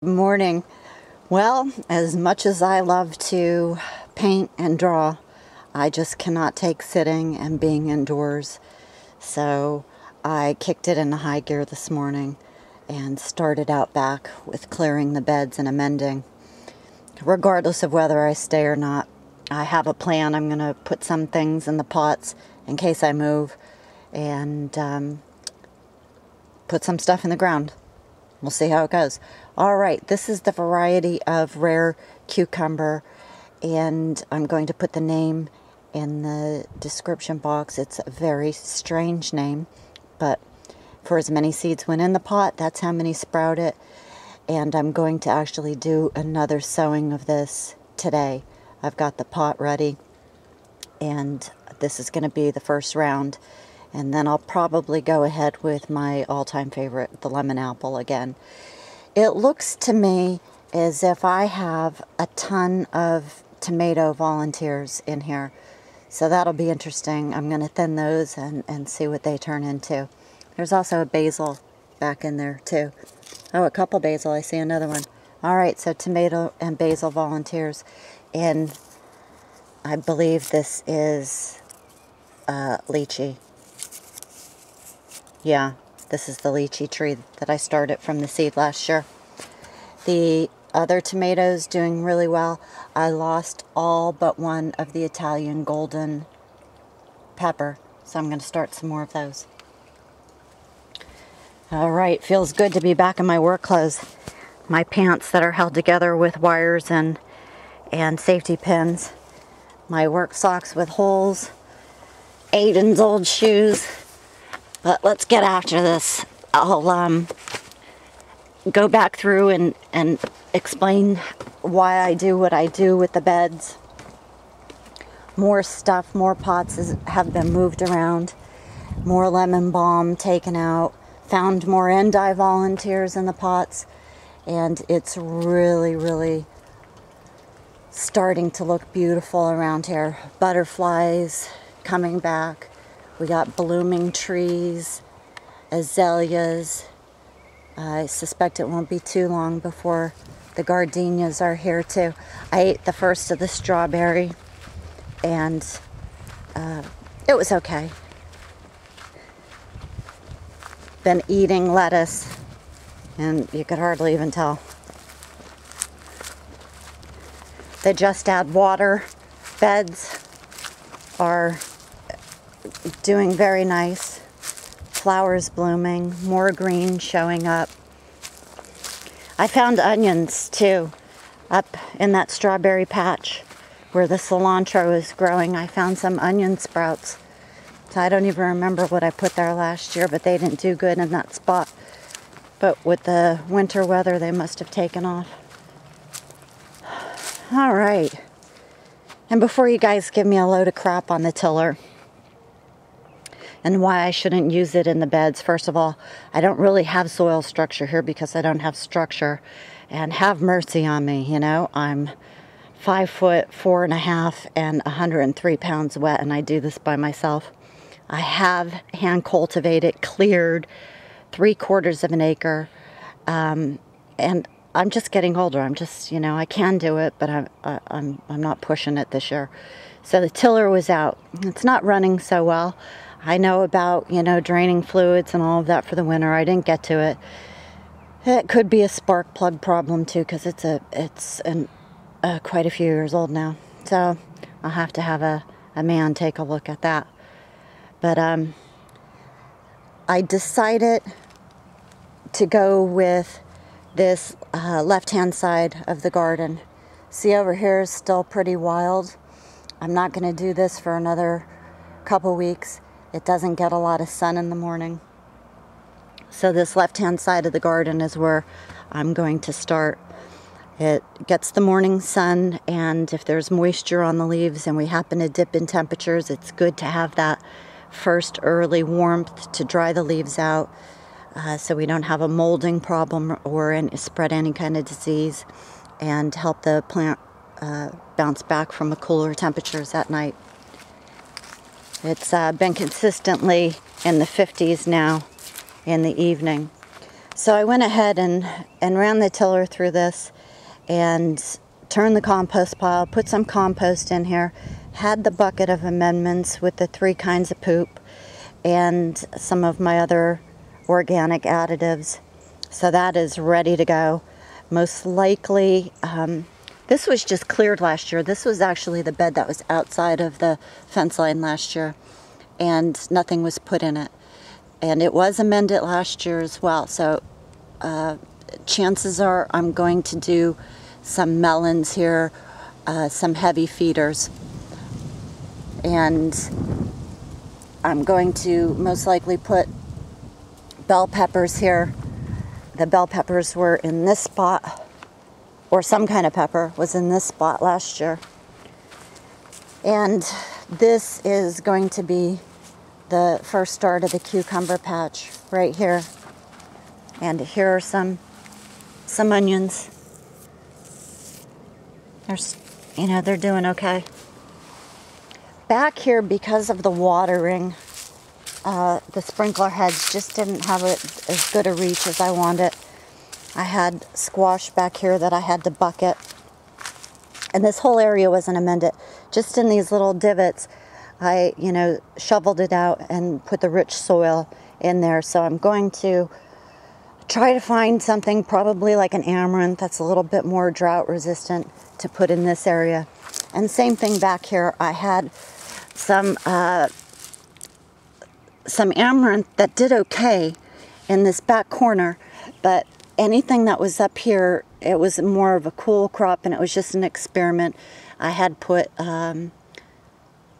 Morning. Well, as much as I love to paint and draw, I just cannot take sitting and being indoors. So I kicked it into high gear this morning and started out back with clearing the beds and amending. Regardless of whether I stay or not, I have a plan. I'm going to put some things in the pots in case I move and put some stuff in the ground. We'll see how it goes. All right, this is the variety of rare cucumber, and I'm going to put the name in the description box. It's a very strange name, but for as many seeds went in the pot, that's how many sprouted. And I'm going to actually do another sowing of this today. I've got the pot ready, and this is going to be the first round. And then I'll probably go ahead with my all-time favorite, the lemon apple again. It looks to me as if I have a ton of tomato volunteers in here. So that'll be interesting. I'm going to thin those and see what they turn into. There's also a basil back in there too. Oh, a couple basil. I see another one. All right, so tomato and basil volunteers. And I believe this is lychee. Yeah, this is the lychee tree that I started from the seed last year. The other tomatoes doing really well. I lost all but one of the Italian golden pepper, so I'm going to start some more of those. All right, feels good to be back in my work clothes. My pants that are held together with wires and safety pins. My work socks with holes. Aiden's old shoes. But let's get after this. I'll go back through and explain why I do what I do with the beds. More stuff, more pots have been moved around. More lemon balm taken out. Found more endive volunteers in the pots. And it's really, really starting to look beautiful around here. Butterflies coming back. We got blooming trees, azaleas. I suspect it won't be too long before the gardenias are here too. I ate the first of the strawberry and it was okay. Been eating lettuce and you could hardly even tell. The Just Add Water beds are doing very nice. Flowers blooming, more green showing up. I found onions too up in that strawberry patch where the cilantro is growing. I found some onion sprouts. So I don't even remember what I put there last year, but they didn't do good in that spot. But with the winter weather, they must have taken off. All right. And before you guys give me a load of crap on the tiller, and why I shouldn't use it in the beds. First of all, I don't really have soil structure here because I don't have structure. And have mercy on me, you know. I'm 5'4.5" and 103 pounds wet, and I do this by myself. I have hand cultivated, cleared 3/4 of an acre, and I'm just getting older. I'm just, you know, I can do it, but I'm not pushing it this year. So the tiller was out. It's not running so well. I know about, you know, draining fluids and all of that for the winter. I didn't get to it. It could be a spark plug problem too, because it's quite a few years old now. So I'll have to have a man take a look at that. But I decided to go with this left-hand side of the garden. See, over here is still pretty wild. I'm not going to do this for another couple weeks. It doesn't get a lot of sun in the morning. So this left-hand side of the garden is where I'm going to start. It gets the morning sun, and if there's moisture on the leaves and we happen to dip in temperatures, it's good to have that first early warmth to dry the leaves out so we don't have a molding problem or spread any kind of disease, and help the plant bounce back from the cooler temperatures at night. It's been consistently in the 50s now in the evening. So I went ahead and ran the tiller through this and turned the compost pile, put some compost in here, had the bucket of amendments with the 3 kinds of poop and some of my other organic additives. So that is ready to go. Most likely, this was just cleared last year. This was actually the bed that was outside of the fence line last year, and nothing was put in it. And it was amended last year as well, so chances are I'm going to do some melons here, some heavy feeders, and I'm going to most likely put bell peppers here. The bell peppers were in this spot, or some kind of pepper was in this spot last year. And this is going to be the first start of the cucumber patch right here. And here are some onions. They're doing okay. Back here, because of the watering, the sprinkler heads just didn't have as good a reach as I wanted. I had squash back here that I had to bucket. And this whole area wasn't amended. Just in these little divots, I, shoveled it out and put the rich soil in there. So I'm going to try to find something probably like an amaranth that's a little bit more drought resistant to put in this area. And same thing back here. I had some amaranth that did okay in this back corner, but anything that was up here, it was more of a cool crop, and it was just an experiment. I had put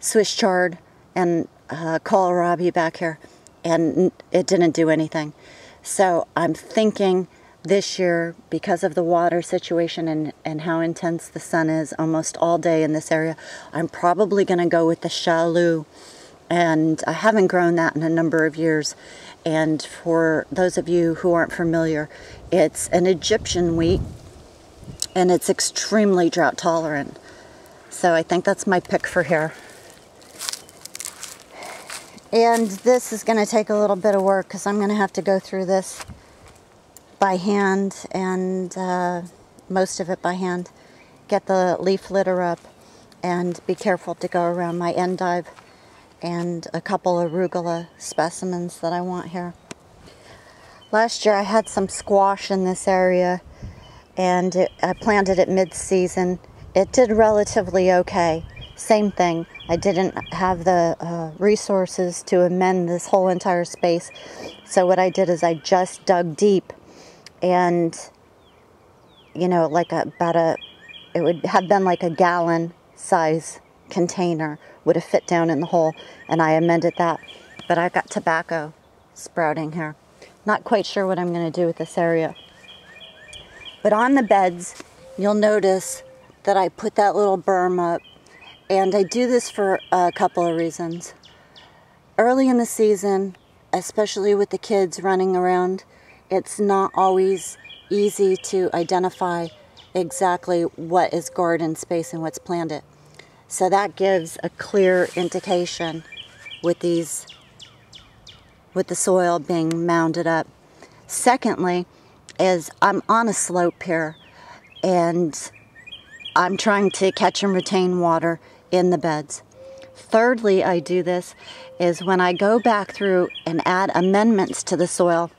Swiss chard and kohlrabi back here, and it didn't do anything. So I'm thinking this year, because of the water situation and how intense the sun is almost all day in this area, I'm probably going to go with the Shallu. And I haven't grown that in a number of years. And for those of you who aren't familiar, it's an Egyptian wheat, and it's extremely drought tolerant. So I think that's my pick for here. And this is going to take a little bit of work because I'm going to have to go through this by hand, and most of it by hand. Get the leaf litter up and be careful to go around my endive and a couple of arugula specimens that I want here. Last year I had some squash in this area, and I planted it mid-season. It did relatively okay. Same thing, I didn't have the resources to amend this whole entire space. So what I did is I just dug deep, and it would have been like a gallon size container would have fit down in the hole, and I amended that. But I've got tobacco sprouting here. Not quite sure what I'm going to do with this area. But on the beds, you'll notice that I put that little berm up, and I do this for a couple of reasons. Early in the season, especially with the kids running around, it's not always easy to identify exactly what is garden space and what's planted. So that gives a clear indication with the soil being mounded up. Secondly, is I'm on a slope here, and I'm trying to catch and retain water in the beds. Thirdly, I do this is when I go back through and add amendments to the soil,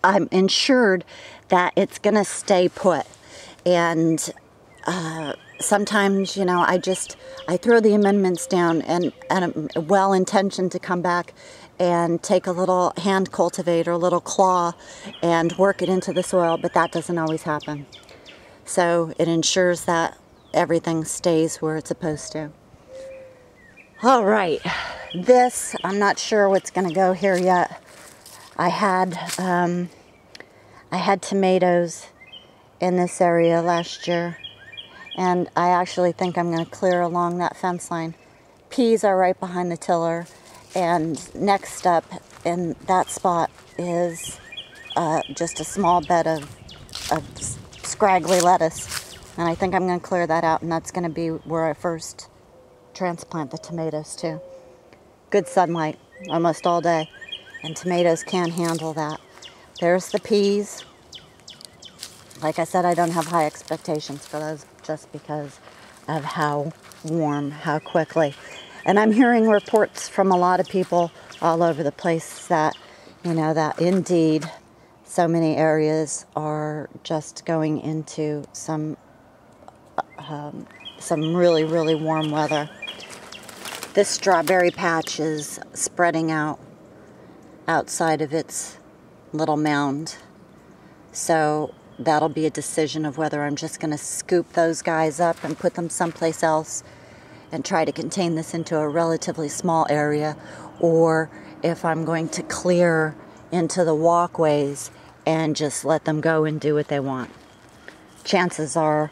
I'm ensured that it's going to stay put. And sometimes, I throw the amendments down and I'm well-intentioned to come back and take a little hand cultivate or a little claw and work it into the soil, but that doesn't always happen. So it ensures that everything stays where it's supposed to. All right, this, I'm not sure what's going to go here yet. I had tomatoes in this area last year, and I actually think I'm going to clear along that fence line. Peas are right behind the tiller, and next up in that spot is just a small bed of scraggly lettuce, and I think I'm going to clear that out, and that's going to be where I first transplant the tomatoes too. Good sunlight almost all day, and tomatoes can handle that. There's the peas. Like I said, I don't have high expectations for those just because of how warm, how quickly. And I'm hearing reports from a lot of people all over the place that, you know, that indeed so many areas are just going into some really, really warm weather. This strawberry patch is spreading out outside of its little mound. So that'll be a decision of whether I'm just going to scoop those guys up and put them someplace else and try to contain this into a relatively small area, or if I'm going to clear into the walkways and just let them go and do what they want. Chances are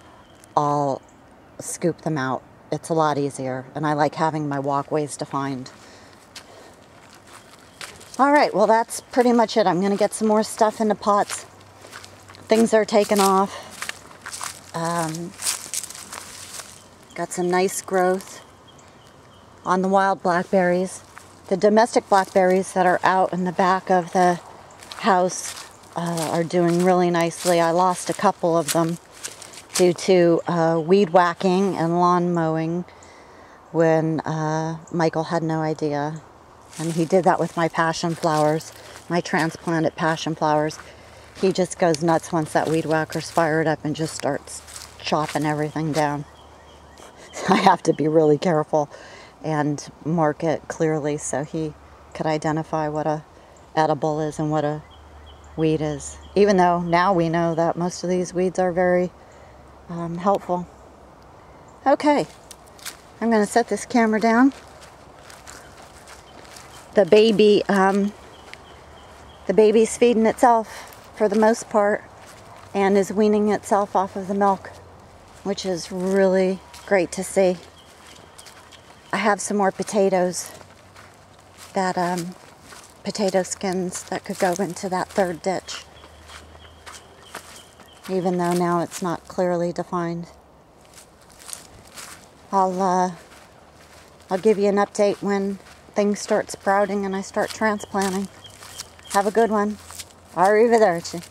I'll scoop them out. It's a lot easier, and I like having my walkways defined. All right, well, that's pretty much it. I'm going to get some more stuff into pots. Things are taking off. Got some nice growth on the wild blackberries. The domestic blackberries that are out in the back of the house are doing really nicely. I lost a couple of them due to weed whacking and lawn mowing when Michael had no idea. And he did that with my passion flowers, my transplanted passion flowers. He just goes nuts once that weed whacker's fired up and just starts chopping everything down. I have to be really careful and mark it clearly so he could identify what a edible is and what a weed is. Even though now we know that most of these weeds are very helpful. Okay, I'm going to set this camera down. The baby's feeding itself for the most part and is weaning itself off of the milk, which is really great to see. I have some more potatoes, that potato skins that could go into that third ditch, even though now it's not clearly defined. I'll give you an update when things start sprouting and I start transplanting. Have a good one. Arrivederci.